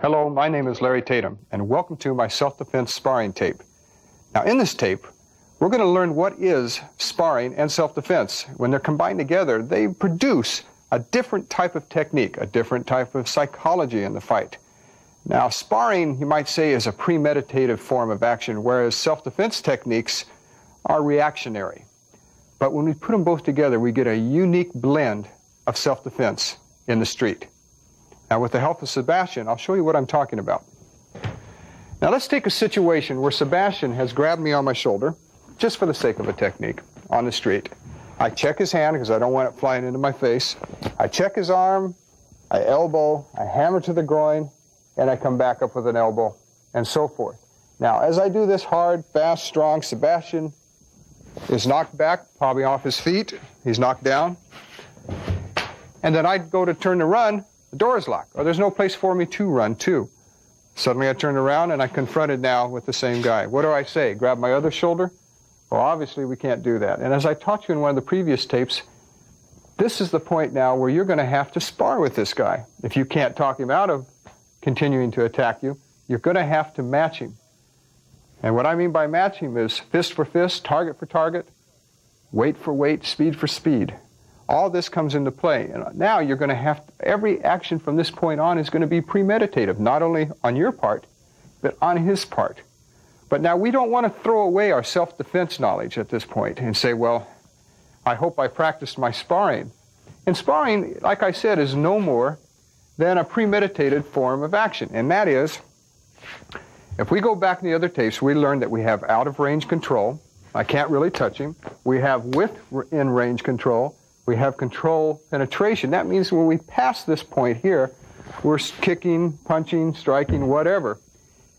Hello, my name is Larry Tatum, and welcome to my self-defense sparring tape. Now, in this tape, we're going to learn what is sparring and self-defense. When they're combined together, they produce a different type of technique, a different type of psychology in the fight. Now, sparring, you might say, is a premeditative form of action, whereas self-defense techniques are reactionary. But when we put them both together, we get a unique blend of self-defense in the street. Now, with the help of Sebastian, I'll show you what I'm talking about. Now, let's take a situation where Sebastian has grabbed me on my shoulder, just for the sake of a technique, on the street. I check his hand because I don't want it flying into my face. I check his arm, I elbow, I hammer to the groin, and I come back up with an elbow, and so forth. Now, as I do this hard, fast, strong, Sebastian is knocked back, probably off his feet. He's knocked down. And then I go to turn to run, the door is locked, or there's no place for me to run to. Suddenly I turn around and I'm confronted now with the same guy. What do I say? Grab my other shoulder? Well, obviously we can't do that. And as I taught you in one of the previous tapes, this is the point now where you're going to have to spar with this guy. If you can't talk him out of continuing to attack you, you're going to have to match him. And what I mean by match him is fist for fist, target for target, weight for weight, speed for speed. All this comes into play. And now you're going to have, every action from this point on is going to be premeditative, not only on your part, but on his part. But now we don't want to throw away our self-defense knowledge at this point and say, well, I hope I practiced my sparring. And sparring, like I said, is no more than a premeditated form of action. And that is, if we go back in the other tapes, we learned that we have out-of-range control. I can't really touch him. We have within-range control. We have control penetration. That means when we pass this point here, we're kicking, punching, striking, whatever.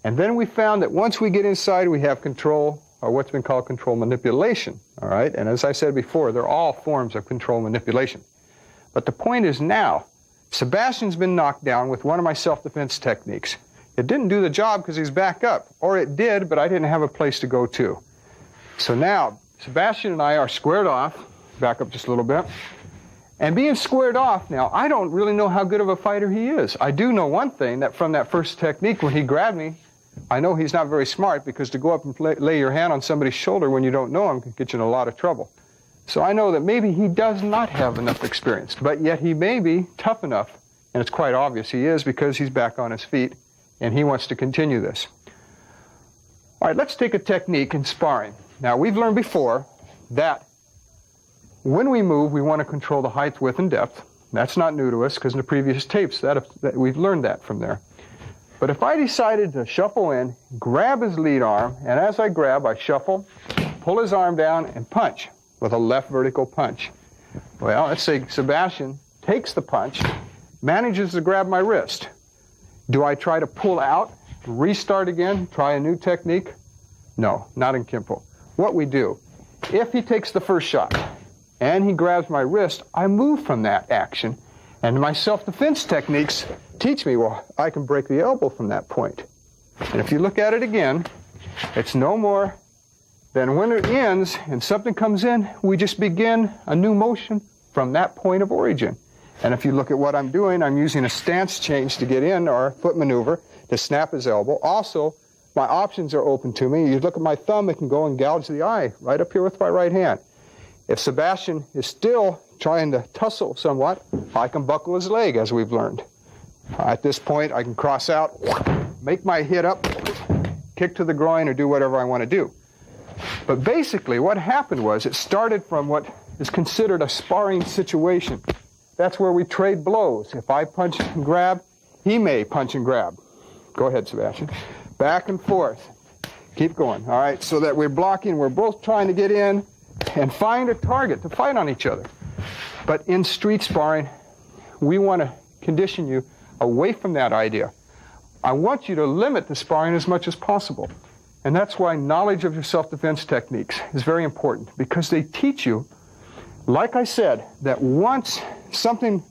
And then we found that once we get inside, we have control, or what's been called control manipulation. All right? And as I said before, they're all forms of control manipulation. But the point is now, Sebastian's been knocked down with one of my self-defense techniques. It didn't do the job because he's back up. Or it did, but I didn't have a place to go to. So now, Sebastian and I are squared off. Back up just a little bit. And being squared off now, I don't really know how good of a fighter he is. I do know one thing, that from that first technique when he grabbed me, I know he's not very smart, because to go up and lay your hand on somebody's shoulder when you don't know him can get you in a lot of trouble. So I know that maybe he does not have enough experience, but yet he may be tough enough, and it's quite obvious he is because he's back on his feet and he wants to continue this. All right, let's take a technique in sparring. Now, we've learned before that when we move, we want to control the height, width, and depth. That's not new to us, because in the previous tapes that we've learned that from there. But if I decided to shuffle in, grab his lead arm, and as I grab, I shuffle, pull his arm down, and punch with a left vertical punch. Well, let's say Sebastian takes the punch, manages to grab my wrist. Do I try to pull out, restart again, try a new technique? No, not in Kenpo. What we do, if he takes the first shot, and he grabs my wrist, I move from that action. And my self-defense techniques teach me, well, I can break the elbow from that point. And if you look at it again, it's no more than when it ends and something comes in, we just begin a new motion from that point of origin. And if you look at what I'm doing, I'm using a stance change to get in, or a foot maneuver to snap his elbow. Also, my options are open to me. You look at my thumb, it can go and gouge the eye right up here with my right hand. If Sebastian is still trying to tussle somewhat, I can buckle his leg, as we've learned. At this point, I can cross out, make my hit up, kick to the groin, or do whatever I want to do. But basically, what happened was, it started from what is considered a sparring situation. That's where we trade blows. If I punch and grab, he may punch and grab. Go ahead, Sebastian. Back and forth. Keep going. All right, so that we're blocking, we're both trying to get in and find a target to fight on each other. But in street sparring, we want to condition you away from that idea. I want you to limit the sparring as much as possible. And that's why knowledge of your self-defense techniques is very important, because they teach you, like I said, that once something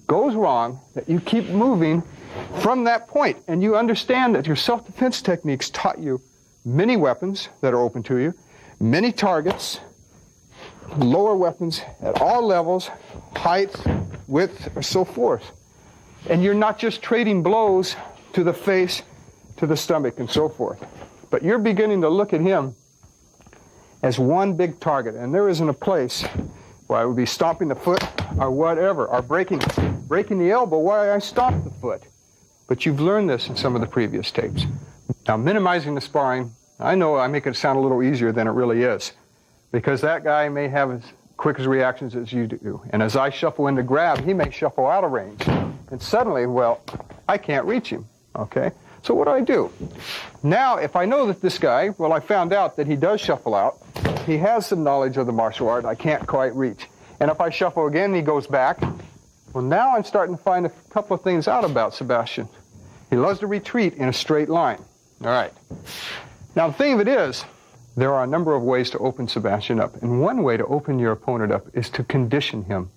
goes wrong, that you keep moving from that point. And you understand that your self-defense techniques taught you many weapons that are open to you, many targets, lower weapons at all levels, height, width, or so forth. And you're not just trading blows to the face, to the stomach, and so forth. But you're beginning to look at him as one big target, and there isn't a place where I would be stomping the foot or whatever, or breaking the elbow while I stomp the foot. But you've learned this in some of the previous tapes. Now, minimizing the sparring, I know I make it sound a little easier than it really is, because that guy may have as quick as reactions as you do. And as I shuffle in to grab, he may shuffle out of range. And suddenly, well, I can't reach him, okay? So what do? Now, if I know that this guy, well, I found out that he does shuffle out. He has some knowledge of the martial art I can't quite reach. And if I shuffle again, he goes back. Well, now I'm starting to find a couple of things out about Sebastian. He loves to retreat in a straight line. All right. Now, the thing of it is, there are a number of ways to open Sebastian up. And one way to open your opponent up is to condition him.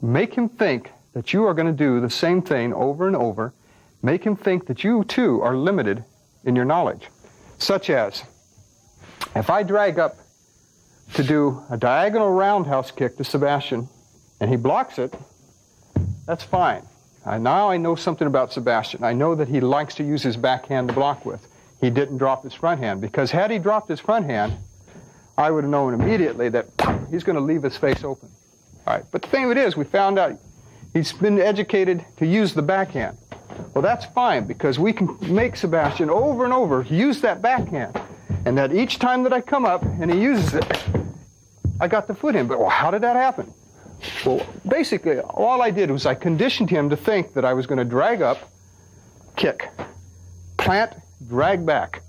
Make him think that you are going to do the same thing over and over. Make him think that you, too, are limited in your knowledge. Such as, if I drag up to do a diagonal roundhouse kick to Sebastian, and he blocks it, that's fine. Now I know something about Sebastian. I know that he likes to use his backhand to block with. He didn't drop his front hand, because had he dropped his front hand, I would have known immediately that he's going to leave his face open. All right. But the thing of it is, we found out he's been educated to use the backhand. Well, that's fine, because we can make Sebastian over and over use that backhand. And that each time that I come up and he uses it, I got the foot in. But well, how did that happen? Well, basically, all I did was I conditioned him to think that I was going to drag up, kick, plant, drag back,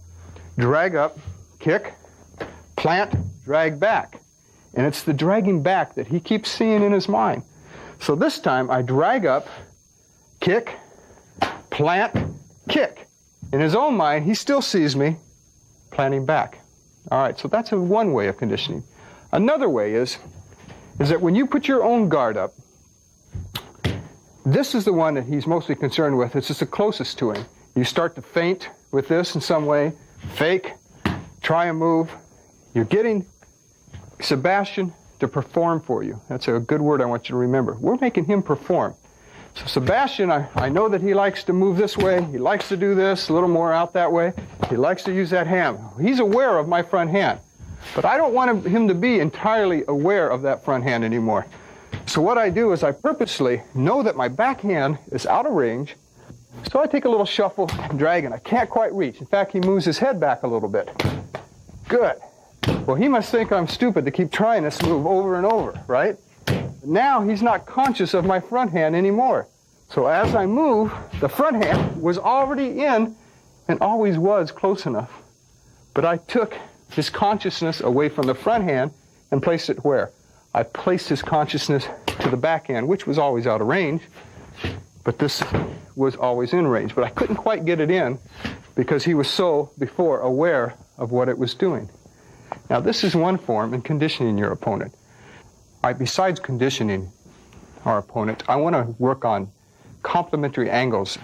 drag up, kick, plant, drag back. And it's the dragging back that he keeps seeing in his mind. So this time I drag up, kick, plant, kick. In his own mind, he still sees me planting back. All right, so that's one way of conditioning. Another way is that when you put your own guard up, this is the one that he's mostly concerned with. This is the closest to him. You start to feint with this in some way, fake, try a move. You're getting Sebastian to perform for you. That's a good word I want you to remember. We're making him perform. So Sebastian, I know that he likes to move this way. He likes to do this, a little more out that way. He likes to use that hand. He's aware of my front hand. But I don't want him to be entirely aware of that front hand anymore. So what I do is I purposely know that my backhand is out of range. So I take a little shuffle and drag, and I can't quite reach. In fact, he moves his head back a little bit. Good. Well, he must think I'm stupid to keep trying this move over and over, right? Now he's not conscious of my front hand anymore. So as I move, the front hand was already in and always was close enough. But I took his consciousness away from the front hand and placed it where? I placed his consciousness to the backhand, which was always out of range, but this was always in range. But I couldn't quite get it in because he was so, before, aware of what it was doing. Now, this is one form in conditioning your opponent. Besides conditioning our opponent, I want to work on complementary angles.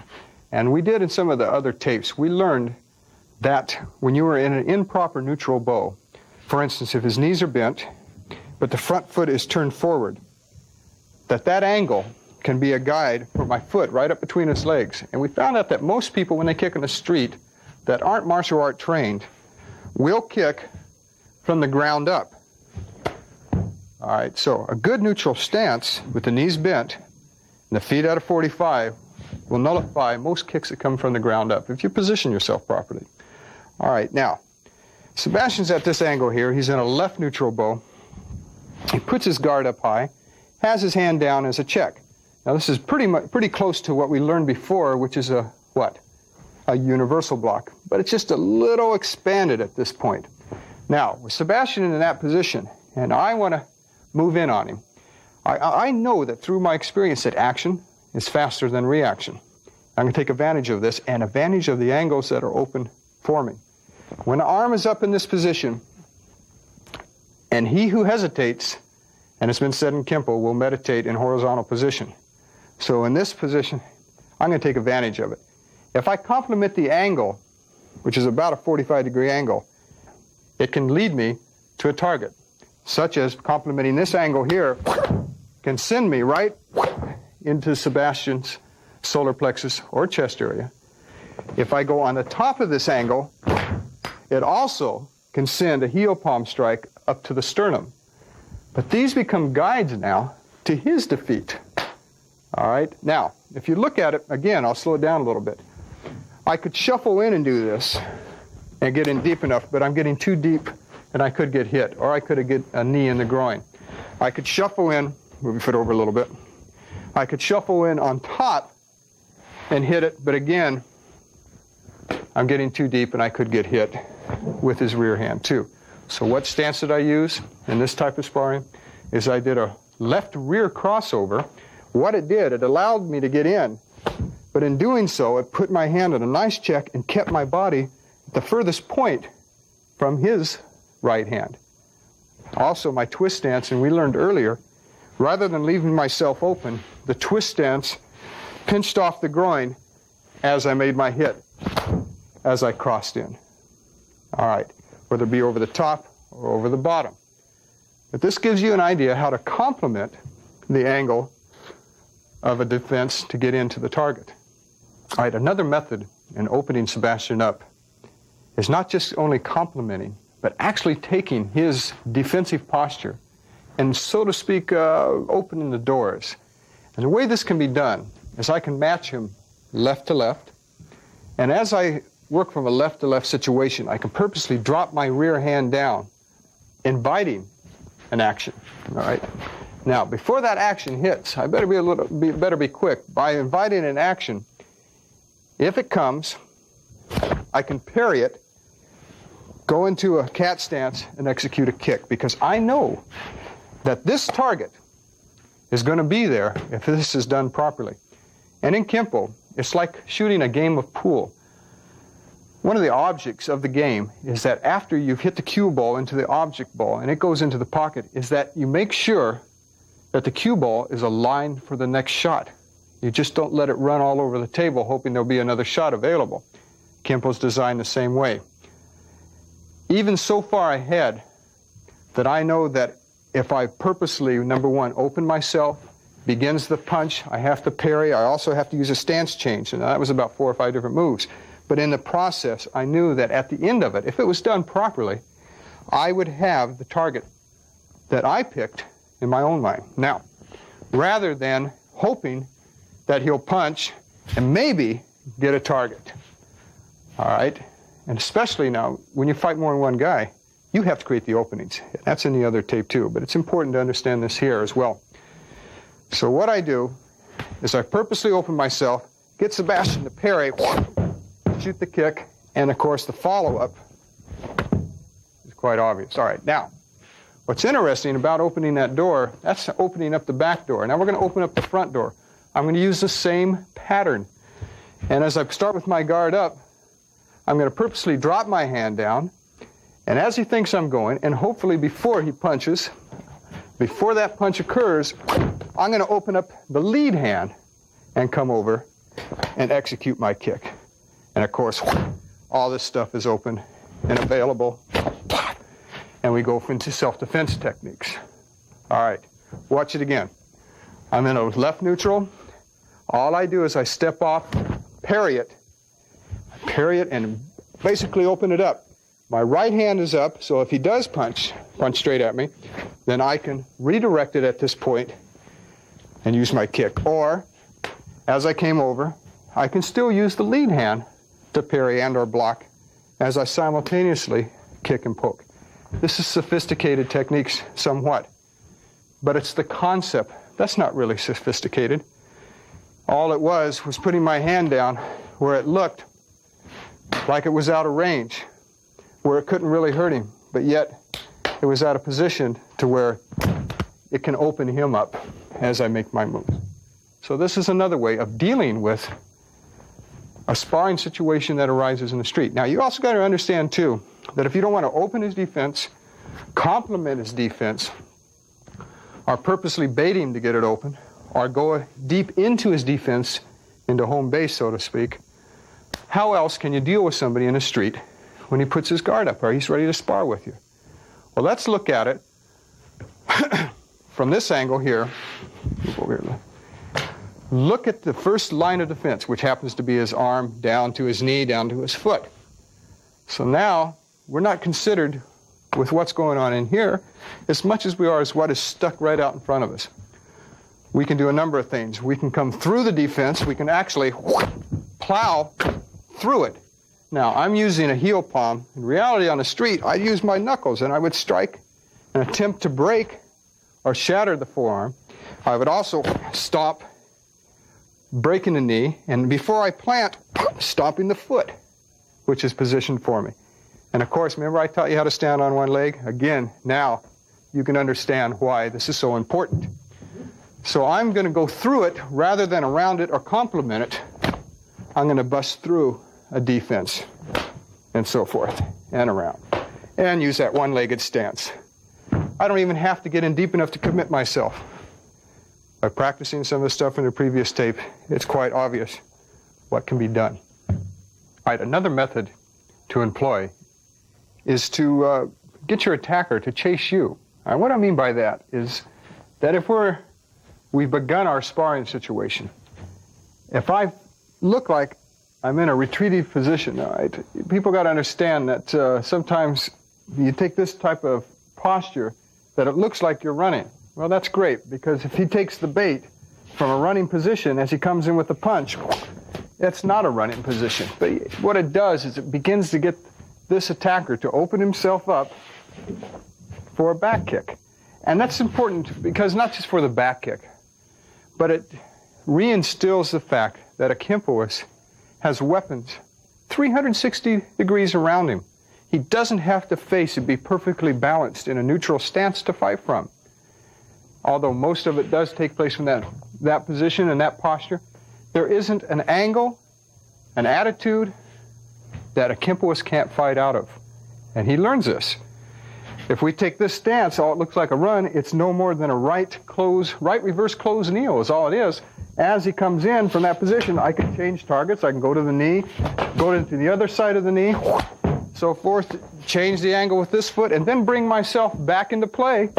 And we did in some of the other tapes. We learned that when you are in an improper neutral bow, for instance, if his knees are bent, but the front foot is turned forward, that angle can be a guide for my foot right up between his legs. And we found out that most people, when they kick in the street that aren't martial art trained, will kick from the ground up. All right, so a good neutral stance with the knees bent and the feet out of 45 will nullify most kicks that come from the ground up if you position yourself properly. All right, now, Sebastian's at this angle here. He's in a left neutral bow. He puts his guard up high, has his hand down as a check. Now, this is pretty close to what we learned before, which is a universal block. But it's just a little expanded at this point. Now, with Sebastian in that position, and I want to move in on him, I know that through my experience that action is faster than reaction. I'm going to take advantage of this and advantage of the angles that are open for me. When the arm is up in this position, and he who hesitates, and it's been said in Kenpo, will meditate in horizontal position. So in this position, I'm going to take advantage of it. If I complement the angle, which is about a 45-degree angle, it can lead me to a target, such as complementing this angle here can send me right into Sebastian's solar plexus or chest area. If I go on the top of this angle, it also can send a heel palm strike up to the sternum. But these become guides now to his defeat. All right, now, if you look at it, again, I'll slow it down a little bit. I could shuffle in and do this and get in deep enough, but I'm getting too deep and I could get hit, or I could get a knee in the groin. I could shuffle in, move your foot over a little bit. I could shuffle in on top and hit it, but again, I'm getting too deep and I could get hit with his rear hand too. So what stance did I use in this type of sparring? Is I did a left rear crossover. What it did, it allowed me to get in, but in doing so, it put my hand at a nice check and kept my body at the furthest point from his right hand. Also, my twist stance, and we learned earlier, rather than leaving myself open, the twist stance pinched off the groin as I made my hit, as I crossed in. All right, whether it be over the top or over the bottom. But this gives you an idea how to complement the angle of a defense to get into the target. All right, another method in opening Sebastian up is not just only complementing, but actually taking his defensive posture and, so to speak, opening the doors. And the way this can be done is I can match him left to left, and as I work from a left to left situation, I can purposely drop my rear hand down, inviting an action. All right. Now, before that action hits, I better be quick. By inviting an action, if it comes, I can parry it, go into a cat stance, and execute a kick, because I know that this target is going to be there if this is done properly. And in Kenpo, it's like shooting a game of pool. One of the objects of the game is that after you've hit the cue ball into the object ball and it goes into the pocket, is that you make sure that the cue ball is aligned for the next shot. You just don't let it run all over the table hoping there'll be another shot available. Kenpo's designed the same way. Even so far ahead that I know that if I purposely, number one, open myself, begins the punch, I have to parry, I also have to use a stance change, and that was about 4 or 5 different moves. But in the process, I knew that at the end of it, if it was done properly, I would have the target that I picked in my own mind. Now, rather than hoping that he'll punch and maybe get a target. All right? And especially now, when you fight more than one guy, you have to create the openings. That's in the other tape too, but it's important to understand this here as well. So what I do is I purposely open myself, get Sebastian to parry, shoot the kick, and of course the follow-up is quite obvious. All right, now, what's interesting about opening that door, that's opening up the back door. Now we're going to open up the front door. I'm going to use the same pattern. And as I start with my guard up, I'm going to purposely drop my hand down, and as he thinks I'm going, and hopefully before he punches, before that punch occurs, I'm going to open up the lead hand and come over and execute my kick. And of course, all this stuff is open and available. And we go into self-defense techniques. All right, watch it again. I'm in a left neutral. All I do is I step off, parry it and basically open it up. My right hand is up, so if he does punch straight at me, then I can redirect it at this point and use my kick. Or, as I came over, I can still use the lead hand to parry and or block as I simultaneously kick and poke. This is sophisticated techniques somewhat, but it's the concept. That's not really sophisticated. All it was putting my hand down where it looked like it was out of range, where it couldn't really hurt him, but yet it was at a position to where it can open him up as I make my moves. So this is another way of dealing with a sparring situation that arises in the street. Now, you also got to understand, too, that if you don't want to open his defense, complement his defense, or purposely bait him to get it open, or go deep into his defense, into home base, so to speak, how else can you deal with somebody in the street when he puts his guard up or he's ready to spar with you? Well, let's look at it from this angle here. look at the first line of defense, which happens to be his arm down to his knee, down to his foot. So now we're not considered with what's going on in here as much as we are as what is stuck right out in front of us. We can do a number of things. We can come through the defense. We can actually plow through it. Now, I'm using a heel palm. In reality, on the street, I'd use my knuckles, and I would strike and attempt to break or shatter the forearm. I would also stomp, breaking the knee, and before I plant, stomping the foot, which is positioned for me. And of course, remember I taught you how to stand on one leg? Again, now you can understand why this is so important. So I'm going to go through it rather than around it or complement it. I'm going to bust through a defense and so forth and around and use that one-legged stance. I don't even have to get in deep enough to commit myself. By practicing some of the stuff in the previous tape, it's quite obvious what can be done. All right, another method to employ is to get your attacker to chase you. And what I mean by that is that if we've begun our sparring situation, if I look like I'm in a retreative position, right, people got to understand that sometimes you take this type of posture that it looks like you're running. Well, that's great, because if he takes the bait from a running position as he comes in with a punch, it's not a running position. But what it does is it begins to get this attacker to open himself up for a back kick. And that's important because not just for the back kick, but it reinstills the fact that a Kenpoist has weapons 360 degrees around him. He doesn't have to face and be perfectly balanced in a neutral stance to fight from. Although most of it does take place from that position and that posture, there isn't an angle, an attitude that a Kenpoist can't fight out of. And he learns this. If we take this stance, all it looks like a run, it's no more than a right reverse close kneel is all it is. As he comes in from that position, I can change targets. I can go to the knee, go into the other side of the knee, so forth, change the angle with this foot, and then bring myself back into play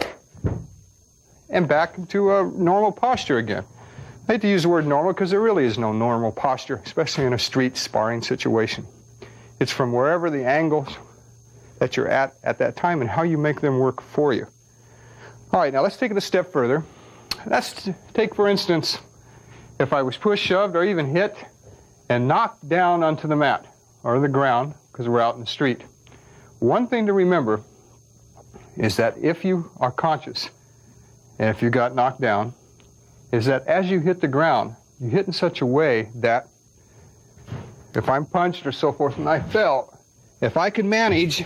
and back into a normal posture again. I hate to use the word normal because there really is no normal posture, especially in a street sparring situation. It's from wherever the angles that you're at that time and how you make them work for you. All right, now let's take it a step further. Let's take, for instance, if I was pushed, shoved, or even hit and knocked down onto the mat or the ground because we're out in the street. One thing to remember is that if you are conscious and if you got knocked down, is that as you hit the ground, you hit in such a way that if I'm punched or so forth and I fell, if I could manage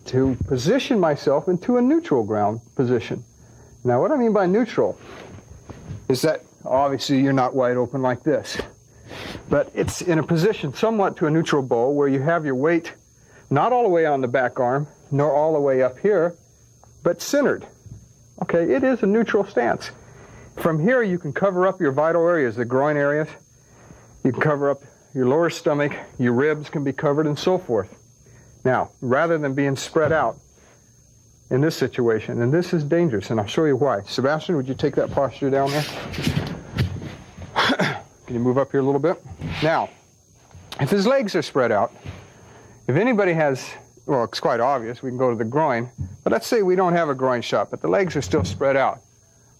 to position myself into a neutral ground position. Now, what I mean by neutral is that obviously you're not wide open like this, but it's in a position somewhat to a neutral bow where you have your weight not all the way on the back arm, nor all the way up here, but centered. Okay, it is a neutral stance. From here, you can cover up your vital areas, the groin areas. You can cover up your lower stomach, your ribs can be covered, and so forth. Now, rather than being spread out in this situation, and this is dangerous, and I'll show you why. Sebastian, would you take that posture down there? Can you move up here a little bit? Now, if his legs are spread out, if anybody has, well, it's quite obvious, we can go to the groin, but let's say we don't have a groin shot, but the legs are still spread out.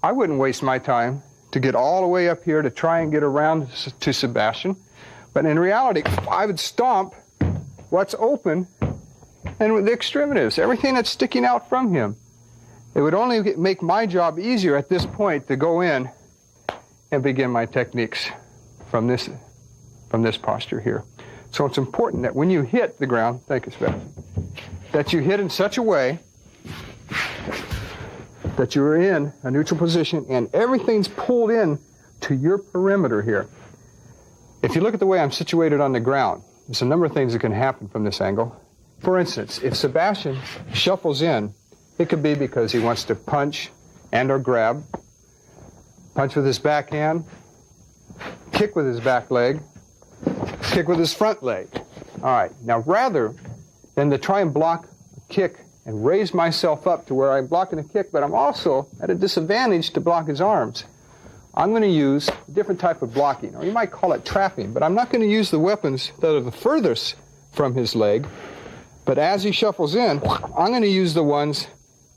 I wouldn't waste my time to get all the way up here to try and get around to Sebastian, but in reality, I would stomp what's open and with the extremities, everything that's sticking out from him. It would only make my job easier at this point to go in and begin my techniques from this posture here. So it's important that when you hit the ground, thank you, Sebastian, that you hit in such a way that you're in a neutral position and everything's pulled in to your perimeter here. If you look at the way I'm situated on the ground, there's a number of things that can happen from this angle. For instance, if Sebastian shuffles in, it could be because he wants to punch and or grab, punch with his backhand, kick with his back leg, kick with his front leg. All right, now rather than to try and block a kick and raise myself up to where I'm blocking a kick, but I'm also at a disadvantage to block his arms, I'm going to use a different type of blocking, or you might call it trapping, but I'm not going to use the weapons that are the furthest from his leg, but as he shuffles in, I'm going to use the ones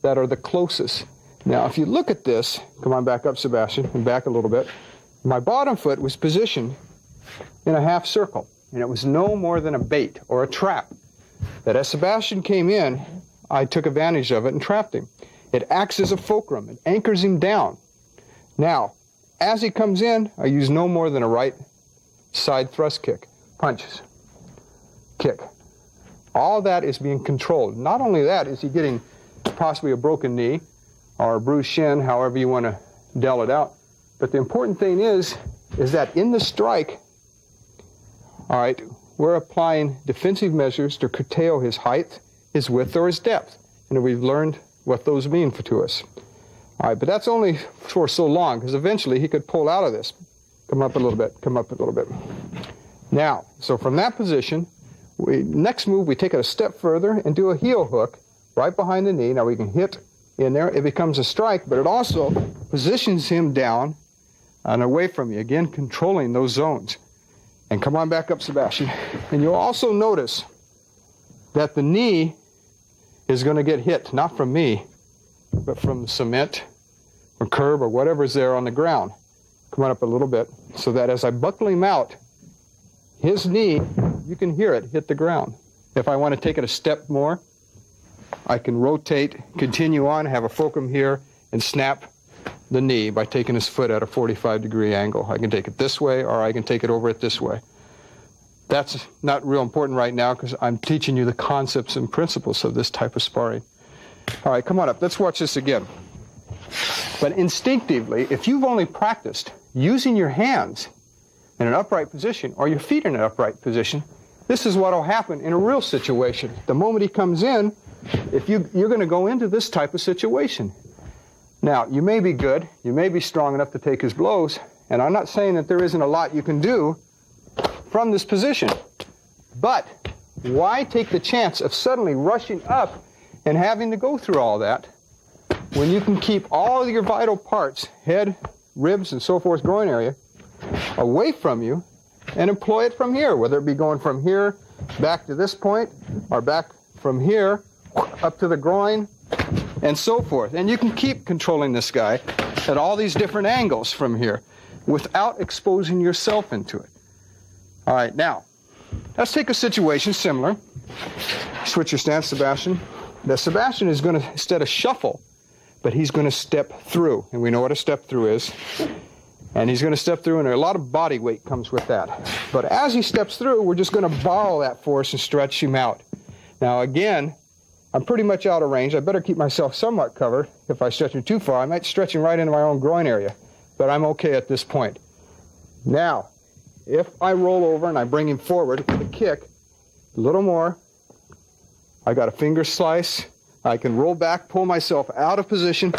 that are the closest. Now, if you look at this, come on back up, Sebastian, and back a little bit, my bottom foot was positioned in a half circle, and it was no more than a bait or a trap. That as Sebastian came in, I took advantage of it and trapped him. It acts as a fulcrum. It anchors him down. Now, as he comes in, I use no more than a right side thrust kick. Punches. Kick. All that is being controlled. Not only that, is he getting possibly a broken knee or a bruised shin, however you want to deal it out. But the important thing is that in the strike, all right, we're applying defensive measures to curtail his height, his width, or his depth. And we've learned what those mean to us. All right, but that's only for so long, because eventually he could pull out of this. Come up a little bit, come up a little bit. Now, so from that position, next move, we take it a step further and do a heel hook right behind the knee. Now we can hit in there. It becomes a strike, but it also positions him down and away from you. Again, controlling those zones. And come on back up, Sebastian. And you'll also notice that the knee is going to get hit, not from me, but from the cement or curb or whatever's there on the ground. Come on up a little bit, so that as I buckle him out, his knee, you can hear it hit the ground. If I want to take it a step more, I can rotate, continue on, have a fulcrum here, and snap the knee by taking his foot at a 45-degree angle. I can take it this way, or I can take it over it this way. That's not real important right now because I'm teaching you the concepts and principles of this type of sparring. All right, come on up. Let's watch this again. But instinctively, if you've only practiced using your hands in an upright position or your feet in an upright position, this is what will happen in a real situation. The moment he comes in, you're going to go into this type of situation. Now, you may be good, you may be strong enough to take his blows, and I'm not saying that there isn't a lot you can do from this position. But why take the chance of suddenly rushing up and having to go through all that when you can keep all of your vital parts, head, ribs, and so forth, groin area, away from you and employ it from here, whether it be going from here back to this point or back from here up to the groin and so forth. And you can keep controlling this guy at all these different angles from here without exposing yourself into it. All right, now, let's take a situation similar. Switch your stance, Sebastian. Now, Sebastian is going to, instead of shuffle, but he's going to step through. And we know what a step through is. And he's going to step through, and a lot of body weight comes with that. But as he steps through, we're just going to borrow that force and stretch him out. Now, again, I'm pretty much out of range. I better keep myself somewhat covered. If I stretch him too far, I might stretch him right into my own groin area. But I'm okay at this point. Now, if I roll over and I bring him forward with a kick, a little more, I got a finger slice. I can roll back, pull myself out of position,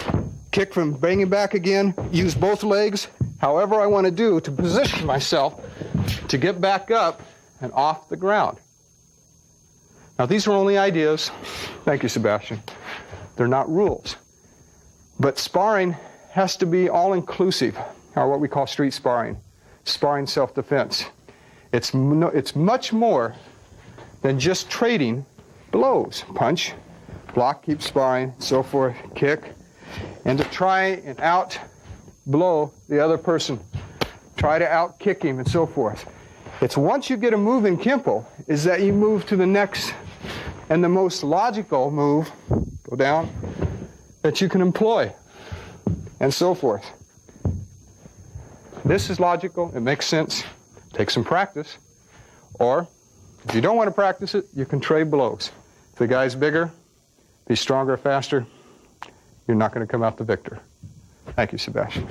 kick from bringing back again, use both legs, however I want to do to position myself to get back up and off the ground. Now, these are only ideas. Thank you, Sebastian. They're not rules. But sparring has to be all-inclusive, or what we call street sparring, sparring self-defense. It's much more than just trading blows. Punch, block, keep sparring, so forth, kick, and to try and out-blow the other person. Try to out-kick him and so forth. It's once you get a move in Kenpo, is that you move to the next and the most logical move, go down, that you can employ, and so forth. This is logical, it makes sense, take some practice, or if you don't want to practice it, you can trade blows. If the guy's bigger, be stronger, faster, you're not going to come out the victor. Thank you, Sebastian.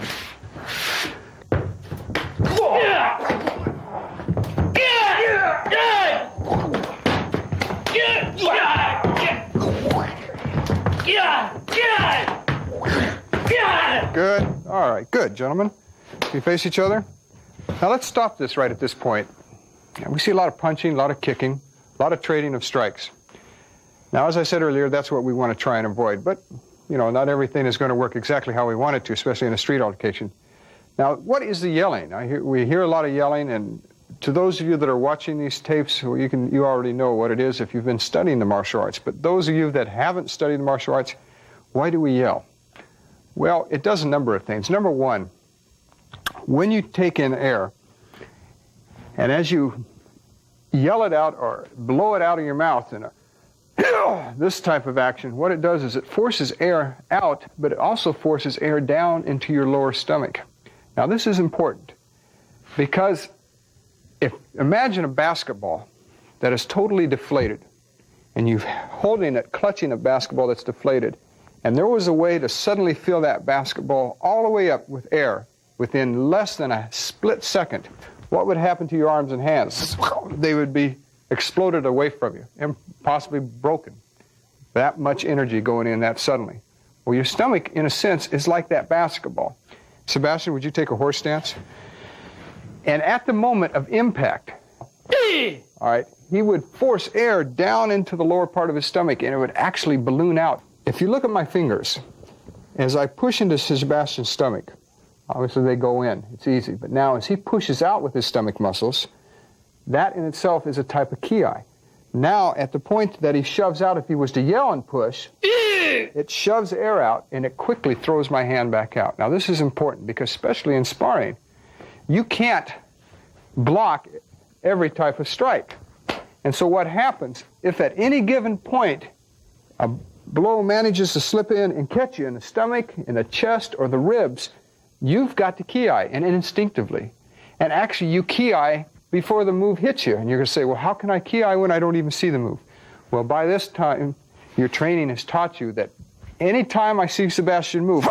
Good. All right. Good, gentlemen. We face each other. Now let's stop this right at this point. We see a lot of punching, a lot of kicking, a lot of trading of strikes. Now, as I said earlier, that's what we want to try and avoid. But, you know, not everything is going to work exactly how we want it to, especially in a street altercation. Now, what is the yelling? We hear a lot of yelling, and to those of you that are watching these tapes, you already know what it is if you've been studying the martial arts. But those of you that haven't studied the martial arts, why do we yell? Well, it does a number of things. Number one, when you take in air, and as you yell it out or blow it out of your mouth in this type of action, what it does is it forces air out, but it also forces air down into your lower stomach. Now, this is important because imagine a basketball that is totally deflated, and you're holding it, clutching a basketball that's deflated, and there was a way to suddenly fill that basketball all the way up with air within less than a split second. What would happen to your arms and hands? They would be exploded away from you and possibly broken. That much energy going in that suddenly. Well, your stomach, in a sense, is like that basketball. Sebastian, would you take a horse stance? And at the moment of impact, all right, he would force air down into the lower part of his stomach, and it would actually balloon out. If you look at my fingers, as I push into Sebastian's stomach, obviously they go in, it's easy. But now as he pushes out with his stomach muscles, that in itself is a type of kiai. Now at the point that he shoves out, if he was to yell and push, it shoves air out and it quickly throws my hand back out. Now this is important because especially in sparring, you can't block every type of strike. And so what happens, if at any given point a blow manages to slip in and catch you in the stomach, in the chest, or the ribs, you've got to kiai, and instinctively. And actually you kiai before the move hits you. And you're going to say, well, how can I kiai when I don't even see the move? Well, by this time, your training has taught you that any time I see Sebastian move,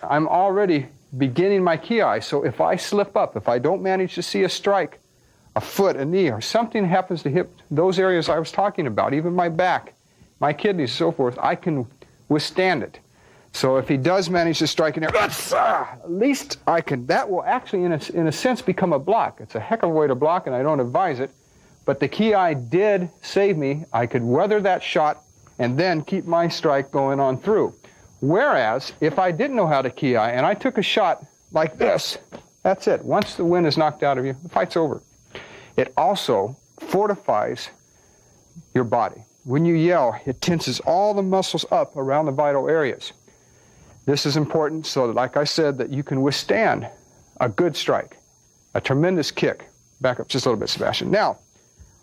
I'm already beginning my kiai. So if I slip up, if I don't manage to see a strike, a foot, a knee, or something happens to hit those areas I was talking about, even my back, my kidneys, so forth, I can withstand it. So if he does manage to strike in there, at least I can. That will actually, in a sense, become a block. It's a heck of a way to block, and I don't advise it. But the kiai did save me. I could weather that shot and then keep my strike going on through. Whereas, if I didn't know how to kiai and I took a shot like this, that's it. Once the wind is knocked out of you, the fight's over. It also fortifies your body. When you yell, it tenses all the muscles up around the vital areas. This is important so that, like I said, that you can withstand a good strike, a tremendous kick. Back up just a little bit, Sebastian. Now,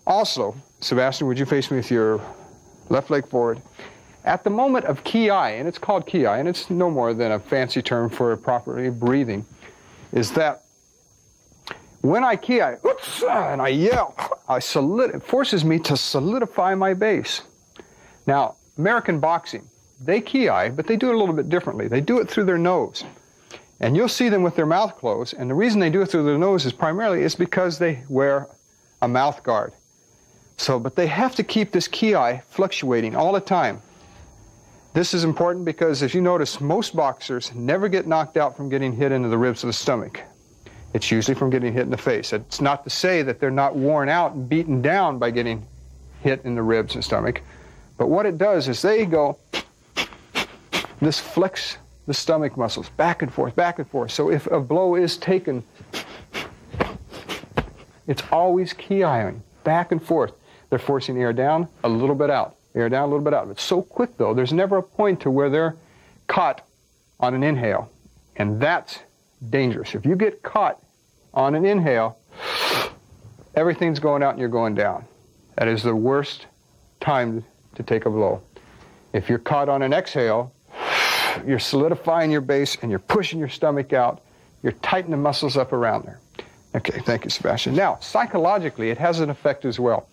also, Sebastian, would you face me with your left leg forward? At the moment of kiai, and it's called kiai, and it's no more than a fancy term for properly breathing, is that when I kiai, and I yell, it forces me to solidify my base. Now, American boxing, they kiai, but they do it a little bit differently. They do it through their nose. And you'll see them with their mouth closed, and the reason they do it through their nose is primarily because they wear a mouth guard. But they have to keep this kiai fluctuating all the time. This is important because, as you notice, most boxers never get knocked out from getting hit into the ribs of the stomach. It's usually from getting hit in the face. It's not to say that they're not worn out and beaten down by getting hit in the ribs and stomach. But what it does is they go, this flex the stomach muscles back and forth, back and forth. So if a blow is taken, it's always kiaiing back and forth. They're forcing air down, a little bit out. Air down, a little bit out. It's so quick, though, there's never a point to where they're caught on an inhale. And that's dangerous. If you get caught on an inhale, everything's going out and you're going down. That is the worst time to take a blow. If you're caught on an exhale, you're solidifying your base and you're pushing your stomach out. You're tightening the muscles up around there. Okay, thank you, Sebastian. Now, psychologically, it has an effect as well.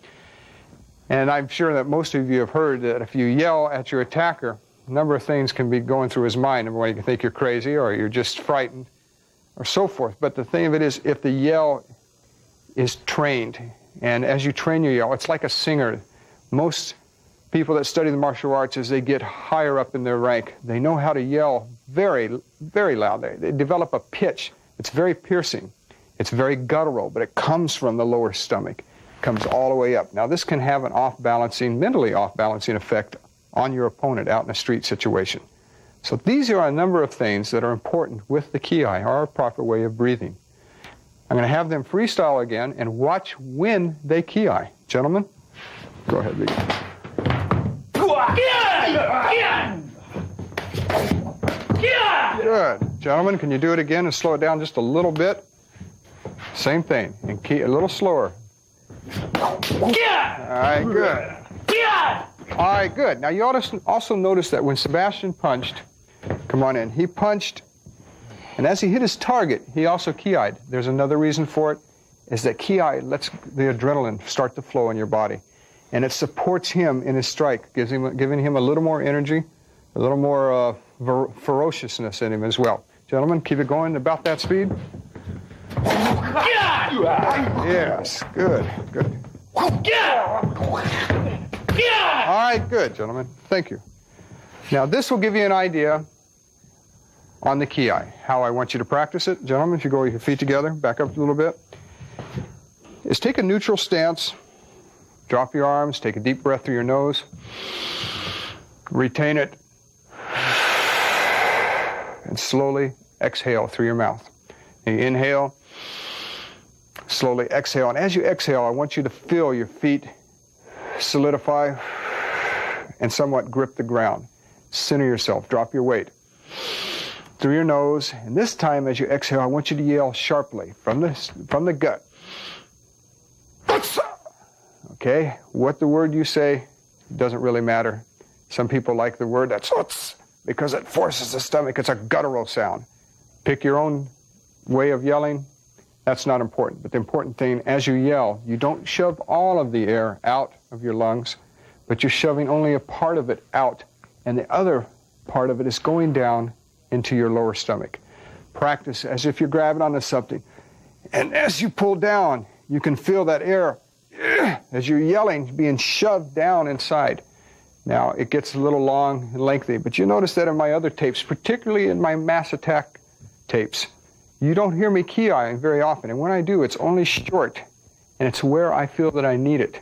And I'm sure that most of you have heard that if you yell at your attacker, a number of things can be going through his mind. Number one, you can think you're crazy or you're just frightened or so forth. But the thing of it is, if the yell is trained, and as you train your yell, it's like a singer. Most people that study the martial arts, as they get higher up in their rank, they know how to yell very, very loud. They develop a pitch. It's very piercing. It's very guttural, but it comes from the lower stomach. It comes all the way up. Now, this can have an off-balancing, mentally off-balancing effect on your opponent out in a street situation. So these are a number of things that are important with the kiai, our proper way of breathing. I'm going to have them freestyle again and watch when they kiai. Gentlemen, go ahead, begin. Good. Gentlemen, can you do it again and slow it down just a little bit? Same thing, and key a little slower. All right, good. All right, good. Now you also notice that when Sebastian punched, come on in, he punched, and as he hit his target, he also kiai'd. There's another reason for it, is that kiai lets the adrenaline start to flow in your body, and it supports him in his strike, giving him a little more energy, a little more ferociousness in him as well. Gentlemen, keep it going about that speed. Yes, good, good. All right, good, gentlemen. Thank you. Now, this will give you an idea on the kiai, how I want you to practice it. Gentlemen, if you go with your feet together, back up a little bit, is take a neutral stance, drop your arms, take a deep breath through your nose, retain it, and slowly exhale through your mouth. And you inhale, slowly exhale, and as you exhale, I want you to feel your feet solidify and somewhat grip the ground. Center yourself, drop your weight through your nose, and this time as you exhale, I want you to yell sharply from the gut. Okay, what the word you say doesn't really matter. Some people like the word that's because it forces the stomach. It's a guttural sound. Pick your own way of yelling. That's not important. But the important thing, as you yell, you don't shove all of the air out of your lungs, but you're shoving only a part of it out, and the other part of it is going down into your lower stomach. Practice as if you're grabbing onto something. And as you pull down, you can feel that air, as you're yelling, being shoved down inside. Now, it gets a little long and lengthy, but you notice that in my other tapes, particularly in my mass attack tapes, you don't hear me kiaiing very often, and when I do, it's only short, and it's where I feel that I need it.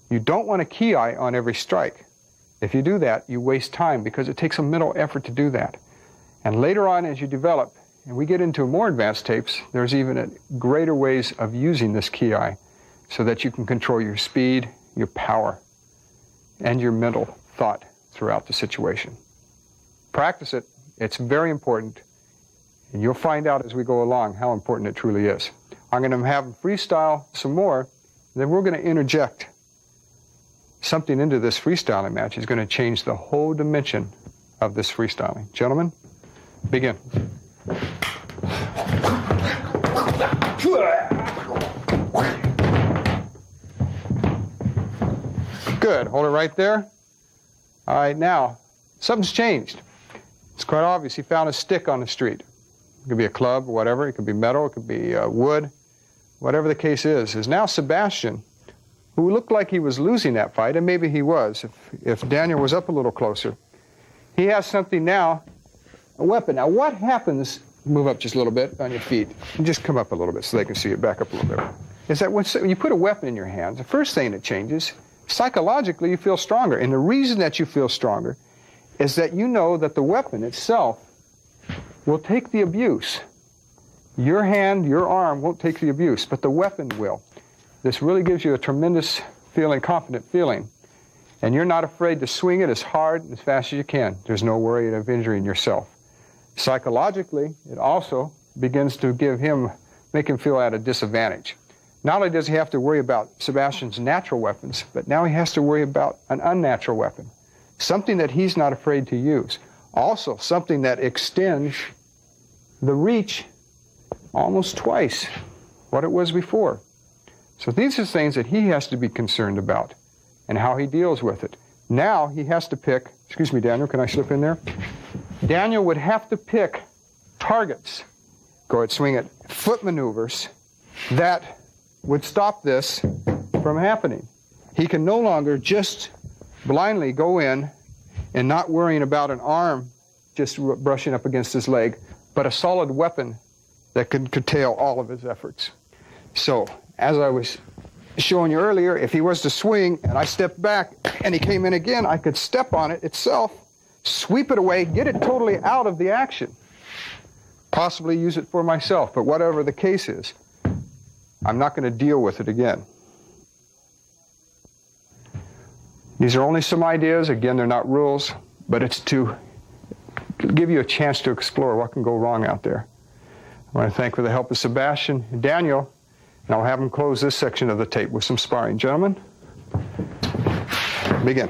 You don't want to kiai on every strike. If you do that, you waste time because it takes a mental effort to do that. And later on, as you develop, and we get into more advanced tapes, there's even greater ways of using this kiai so that you can control your speed, your power, and your mental thought throughout the situation. Practice it. It's very important. And you'll find out as we go along how important it truly is. I'm going to have them freestyle some more, and then we're going to interject something into this freestyling match. Is going to change the whole dimension of this freestyling. Gentlemen, begin. Good. Hold it right there. All right, now, something's changed. It's quite obvious. He found a stick on the street. It could be a club, whatever. It could be metal. It could be wood. Whatever the case is now Sebastian, who looked like he was losing that fight, and maybe he was, if Daniel was up a little closer. He has something now, a weapon. Now, what happens, move up just a little bit on your feet, and just come up a little bit so they can see it, back up a little bit, is that when you put a weapon in your hands, the first thing that changes, psychologically, you feel stronger. And the reason that you feel stronger is that you know that the weapon itself will take the abuse. Your hand, your arm won't take the abuse, but the weapon will. This really gives you a tremendous feeling, confident feeling. And you're not afraid to swing it as hard and as fast as you can. There's no worry of injuring yourself. Psychologically, it also begins to make him feel at a disadvantage. Not only does he have to worry about Sebastian's natural weapons, but now he has to worry about an unnatural weapon, something that he's not afraid to use. Also, something that extends the reach almost twice what it was before. So these are things that he has to be concerned about and how he deals with it. Now he has to pick, excuse me, Daniel, can I slip in there? Daniel would have to pick targets, go ahead, swing it, foot maneuvers that would stop this from happening. He can no longer just blindly go in and not worrying about an arm just brushing up against his leg, but a solid weapon that could curtail all of his efforts. So, as I was showing you earlier, if he was to swing and I stepped back and he came in again, I could step on it itself, sweep it away, get it totally out of the action. Possibly use it for myself, but whatever the case is, I'm not going to deal with it again. These are only some ideas. Again, they're not rules, but it's to give you a chance to explore what can go wrong out there. I want to thank for the help of Sebastian and Daniel, and I'll have them close this section of the tape with some sparring. Gentlemen, begin.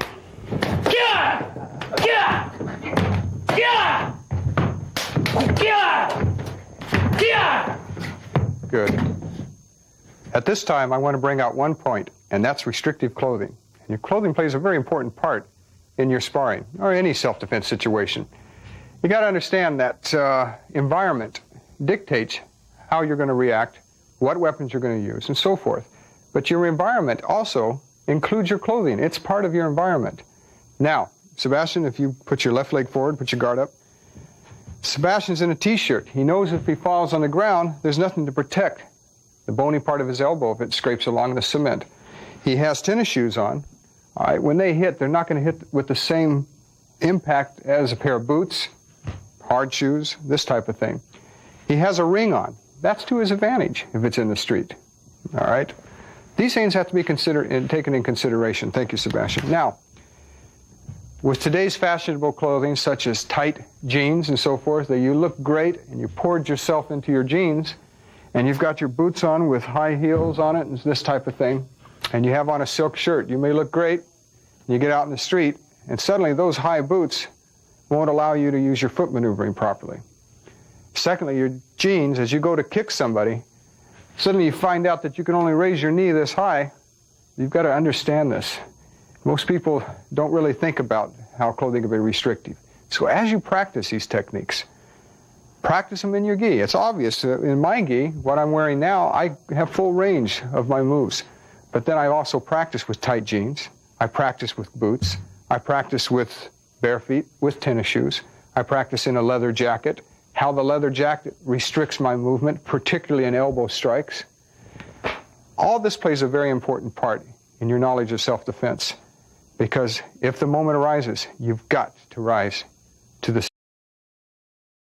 Good. At this time, I want to bring out one point, and that's restrictive clothing. And your clothing plays a very important part in your sparring, or any self-defense situation. You got to understand that environment dictates how you're going to react, what weapons you're going to use, and so forth. But your environment also includes your clothing. It's part of your environment. Now, Sebastian, if you put your left leg forward, put your guard up. Sebastian's in a t-shirt. He knows if he falls on the ground, there's nothing to protect the bony part of his elbow if it scrapes along the cement. He has tennis shoes on. All right, when they hit, they're not going to hit with the same impact as a pair of boots, hard shoes, this type of thing. He has a ring on. That's to his advantage if it's in the street. All right? These things have to be considered and taken in consideration. Thank you, Sebastian. Now, with today's fashionable clothing, such as tight jeans and so forth, that you look great and you poured yourself into your jeans, and you've got your boots on with high heels on it and this type of thing, and you have on a silk shirt, you may look great. You get out in the street, and suddenly those high boots won't allow you to use your foot maneuvering properly. Secondly, your jeans, as you go to kick somebody, suddenly you find out that you can only raise your knee this high. You've got to understand this. Most people don't really think about how clothing can be restrictive. So as you practice these techniques, practice them in your gi. It's obvious. In my gi, what I'm wearing now, I have full range of my moves. But then I also practice with tight jeans. I practice with boots. I practice with bare feet, with tennis shoes. I practice in a leather jacket. How the leather jacket restricts my movement, particularly in elbow strikes. All this plays a very important part in your knowledge of self-defense, because if the moment arises, you've got to rise.